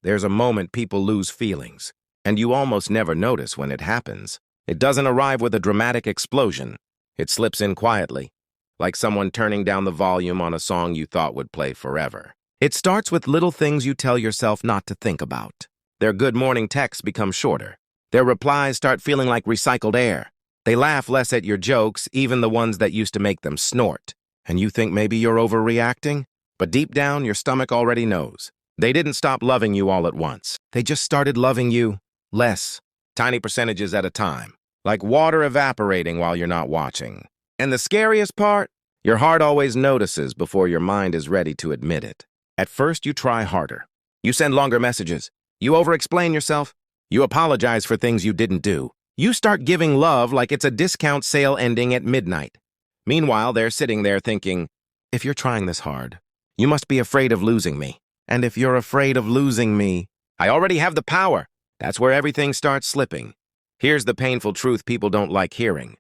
There's a moment people lose feelings, and you almost never notice when it happens. It doesn't arrive with a dramatic explosion. It slips in quietly, like someone turning down the volume on a song you thought would play forever. It starts with little things you tell yourself not to think about. Their good morning texts become shorter. Their replies start feeling like recycled air. They laugh less at your jokes, even the ones that used to make them snort. And you think maybe you're overreacting? But deep down, your stomach already knows. They didn't stop loving you all at once. They just started loving you less, tiny percentages at a time, like water evaporating while you're not watching. And the scariest part? Your heart always notices before your mind is ready to admit it. At first, you try harder. You send longer messages. You over-explain yourself. You apologize for things you didn't do. You start giving love like it's a discount sale ending at midnight. Meanwhile, they're sitting there thinking, if you're trying this hard, you must be afraid of losing me. And if you're afraid of losing me, I already have the power. That's where everything starts slipping. Here's the painful truth people don't like hearing.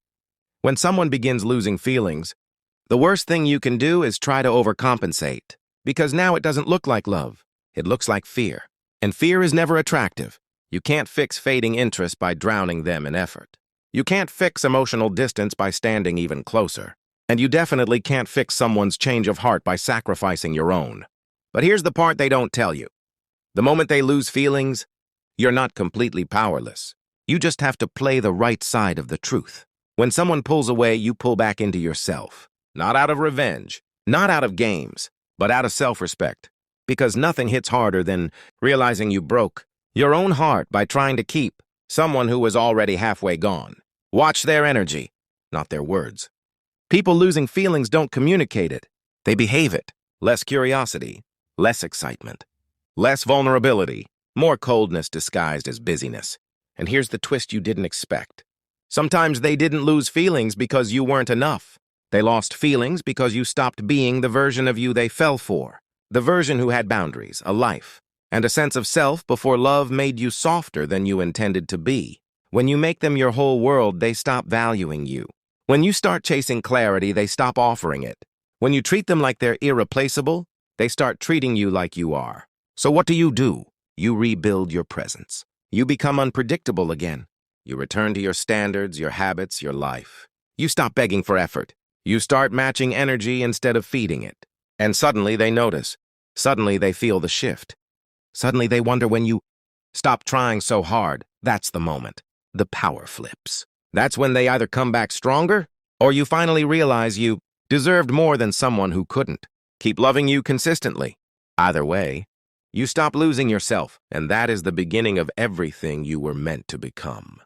When someone begins losing feelings, the worst thing you can do is try to overcompensate. Because now it doesn't look like love. It looks like fear. And fear is never attractive. You can't fix fading interest by drowning them in effort. You can't fix emotional distance by standing even closer. And you definitely can't fix someone's change of heart by sacrificing your own. But here's the part they don't tell you. The moment they lose feelings, you're not completely powerless. You just have to play the right side of the truth. When someone pulls away, you pull back into yourself. Not out of revenge, not out of games, but out of self-respect. Because nothing hits harder than realizing you broke your own heart by trying to keep someone who was already halfway gone. Watch their energy, not their words. People losing feelings don't communicate it. They behave it. Less curiosity, less excitement, less vulnerability, more coldness disguised as busyness. And here's the twist you didn't expect. Sometimes they didn't lose feelings because you weren't enough. They lost feelings because you stopped being the version of you they fell for. The version who had boundaries, a life, and a sense of self before love made you softer than you intended to be. When you make them your whole world, they stop valuing you. When you start chasing clarity, they stop offering it. When you treat them like they're irreplaceable, they start treating you like you are. So what do? You rebuild your presence. You become unpredictable again. You return to your standards, your habits, your life. You stop begging for effort. You start matching energy instead of feeding it. And suddenly they notice. Suddenly they feel the shift. Suddenly they wonder when you stop trying so hard. That's the moment. The power flips. That's when they either come back stronger, or you finally realize you deserved more than someone who couldn't keep loving you consistently. Either way, you stop losing yourself, and that is the beginning of everything you were meant to become.